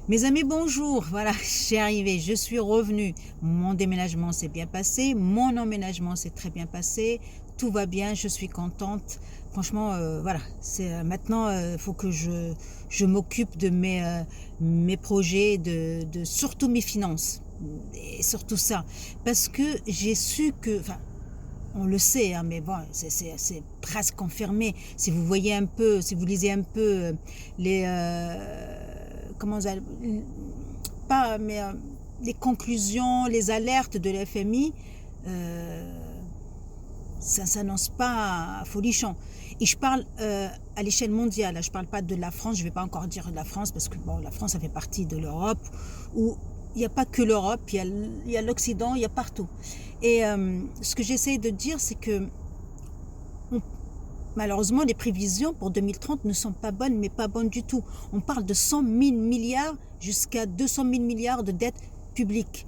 Mes amis, bonjour. Voilà, j'ai arrivé, je suis revenue. Mon déménagement s'est bien passé, mon emménagement s'est très bien passé. Tout va bien, je suis contente. Franchement, voilà, c'est maintenant, il faut que je m'occupe de mes projets, de surtout mes finances. Et surtout ça. Parce que j'ai su que, enfin, on le sait, hein, mais bon, c'est presque confirmé. Si vous voyez un peu, si vous lisez un peu les, comment ça, pas, mais les conclusions, les alertes de l'FMI, euh, ça s'annonce pas folichon. Et je parle à l'échelle mondiale. Je parle pas de la France. Je vais pas encore dire de la France parce que bon, la France ça fait partie de l'Europe où il n'y a pas que l'Europe, il y a l'Occident, il y a partout. Et ce que j'essaie de dire, c'est que on, malheureusement, les prévisions pour 2030 ne sont pas bonnes, mais pas bonnes du tout. On parle de 100 000 milliards jusqu'à 200 000 milliards de dettes publiques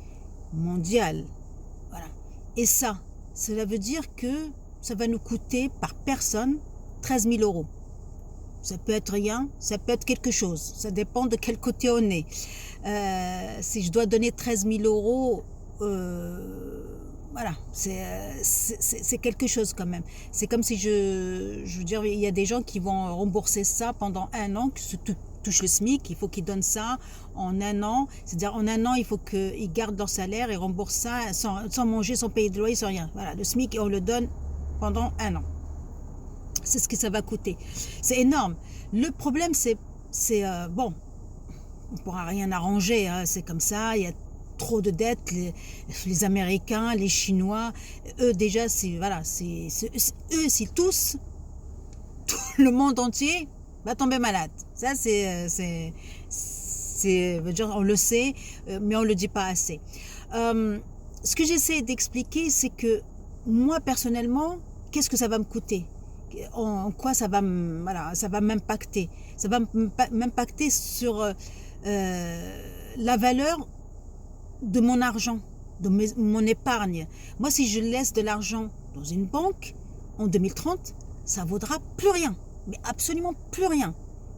mondiales. Voilà. Et ça, cela veut dire que ça va nous coûter par personne 13 000 euros. Ça peut être rien, ça peut être quelque chose. Ça dépend de quel côté on est. Si je dois donner 13 000 euros, voilà, c'est quelque chose quand même. C'est comme si je veux dire, il y a des gens qui vont rembourser ça pendant un an, qui touchent le SMIC, il faut qu'ils donnent ça en un an. C'est-à-dire en un an, il faut qu'ils gardent leur salaire et remboursent ça sans manger, sans payer de loyer, sans rien. Voilà, le SMIC, on le donne pendant un an. C'est ce que ça va coûter. C'est énorme. Le problème, bon, on ne pourra rien arranger, hein, c'est comme ça, il y a trop de dettes, les Américains, les Chinois, eux déjà, voilà, eux, si tous, tout le monde entier va tomber malade. Ça, on le sait, mais on ne le dit pas assez. Euh, Ce que j'essaie d'expliquer, c'est que moi, personnellement, qu'est-ce que ça va me coûter? En quoi voilà, ça va m'impacter? Ça va m'impacter sur la valeur de mon argent, mon épargne. Moi, si je laisse de l'argent dans une banque, en 2030, ça ne vaudra plus rien. Mais absolument plus rien.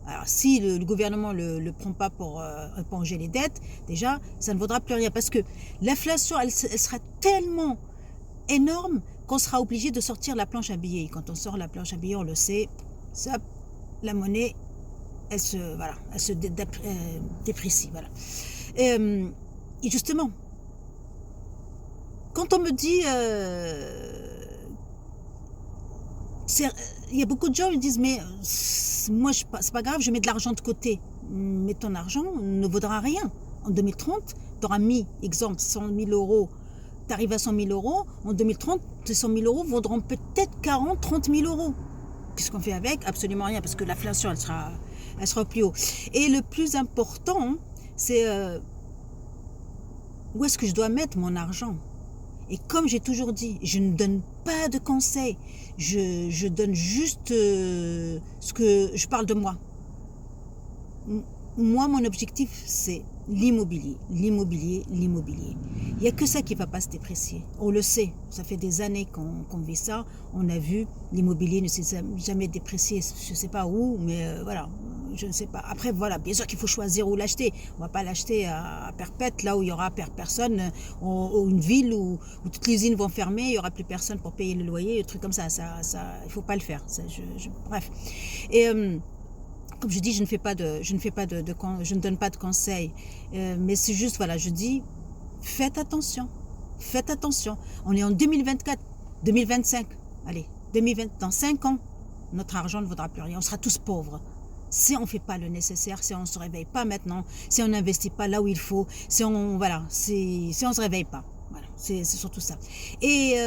Alors, si le gouvernement ne le prend pas pour éponger les dettes, déjà, ça ne vaudra plus rien. Parce que l'inflation, elle sera tellement énorme qu'on sera obligé de sortir la planche à billets. Et quand on sort la planche à billets, on le sait, ça, la monnaie, elle se déprécie. Voilà. Et justement, quand on me dit, il y a beaucoup de gens qui disent, mais moi, c'est pas grave, je mets de l'argent de côté. Mais ton argent ne vaudra rien. En 2030, tu auras mis, exemple, 100 000 euros, tu arrives à 100 000 euros, en 2030, ces 100 000 euros vaudront peut-être 40, 30 000 euros. Qu'est-ce qu'on fait avec? Absolument rien, parce que l'inflation, elle sera plus haut. Et le plus important, c'est où est-ce que je dois mettre mon argent? Et comme j'ai toujours dit, je ne donne pas de conseils. Je donne juste ce que je parle de moi. Moi, mon objectif, c'est l'immobilier, l'immobilier, l'immobilier. Il n'y a que ça qui ne va pas se déprécier. On le sait, ça fait des années qu'on vit ça. On a vu, l'immobilier ne s'est jamais déprécié. Je ne sais pas où, mais voilà, je ne sais pas. Après, voilà, bien sûr qu'il faut choisir où l'acheter. On ne va pas l'acheter à perpète, là où il y aura personne, ou une ville où toutes les usines vont fermer, il n'y aura plus personne pour payer le loyer, des trucs comme ça. Il ne faut pas le faire. Bref. Et comme je dis, je ne donne pas de conseils, mais c'est juste, voilà, je dis, faites attention, faites attention. On est en 2024, 2025, allez, 2020, dans 5 ans, notre argent ne vaudra plus rien, on sera tous pauvres. Si on ne fait pas le nécessaire, si on ne se réveille pas maintenant, si on n'investit pas là où il faut, si on ne se réveille pas. Voilà, c'est surtout ça. Et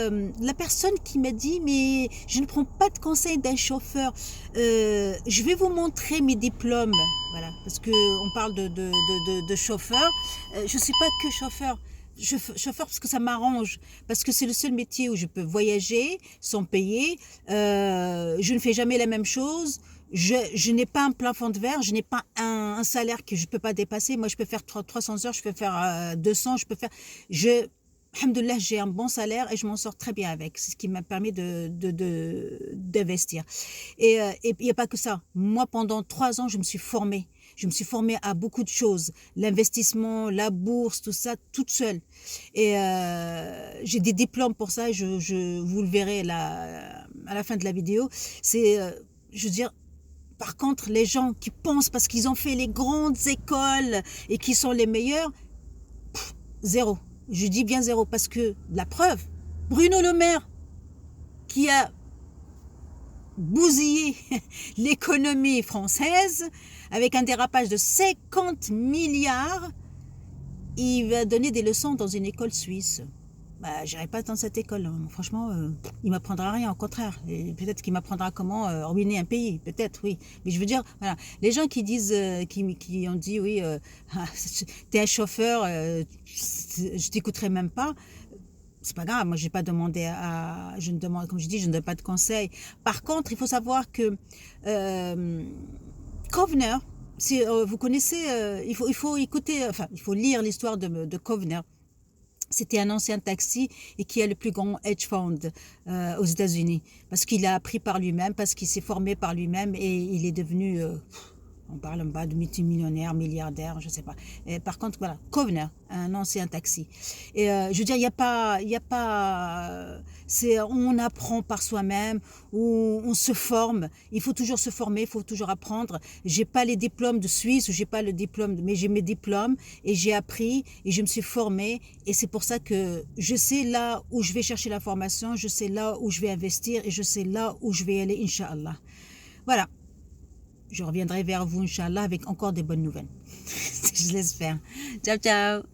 la personne qui m'a dit, mais je ne prends pas de conseil d'un chauffeur, je vais vous montrer mes diplômes. Voilà, parce qu'on parle de chauffeur. Je ne suis pas que chauffeur. Chauffeur parce que ça m'arrange, parce que c'est le seul métier où je peux voyager sans payer, je ne fais jamais la même chose, je n'ai pas un plafond de verre, je n'ai pas un salaire que je ne peux pas dépasser. Moi, je peux faire 300 heures, je peux faire 200, je peux faire... Alhamdoulilah, j'ai un bon salaire et je m'en sors très bien avec. C'est ce qui m'a permis d'investir. Et il n'y a pas que ça. Moi, pendant 3 ans, je me suis formée. Je me suis formée à beaucoup de choses, l'investissement, la bourse, tout ça, toute seule. Et j'ai des diplômes pour ça, vous le verrez là, à la fin de la vidéo. C'est, je veux dire, par contre, les gens qui pensent parce qu'ils ont fait les grandes écoles et qui sont les meilleurs, zéro. Je dis bien zéro parce que la preuve, Bruno Le Maire, qui a bousillé l'économie française avec un dérapage de 50 milliards, il va donner des leçons dans une école suisse. Bah, j'irai pas dans cette école, hein. Franchement, il m'apprendra rien, au contraire. Peut-être qu'il m'apprendra comment ruiner un pays, peut-être, oui. Mais je veux dire, voilà, les gens qui disent, qui ont dit, oui, t'es un chauffeur, je t'écouterai même pas. C'est pas grave, moi j'ai pas demandé je ne demande, comme je dis, je ne donne pas de conseils. Par contre, il faut savoir que Kovner, vous connaissez, il faut écouter, enfin, il faut lire l'histoire de Kovner. C'était un ancien taxi et qui est le plus grand hedge fund aux États-Unis. Parce qu'il a appris par lui-même, parce qu'il s'est formé par lui-même et il est devenu, on parle pas de multimillionnaire, milliardaire, je ne sais pas. Et par contre, voilà, Kovner, un ancien taxi. Et je veux dire, il y a pas, on apprend par soi-même, on se forme. Il faut toujours se former, il faut toujours apprendre. J'ai pas les diplômes de Suisse, j'ai pas le diplôme, mais j'ai mes diplômes et j'ai appris et je me suis formée. Et c'est pour ça que je sais là où je vais chercher la formation, je sais là où je vais investir et je sais là où je vais aller, Inch'Allah. Voilà. Je reviendrai vers vous, Inch'Allah, avec encore des bonnes nouvelles. Je l'espère. Ciao, ciao.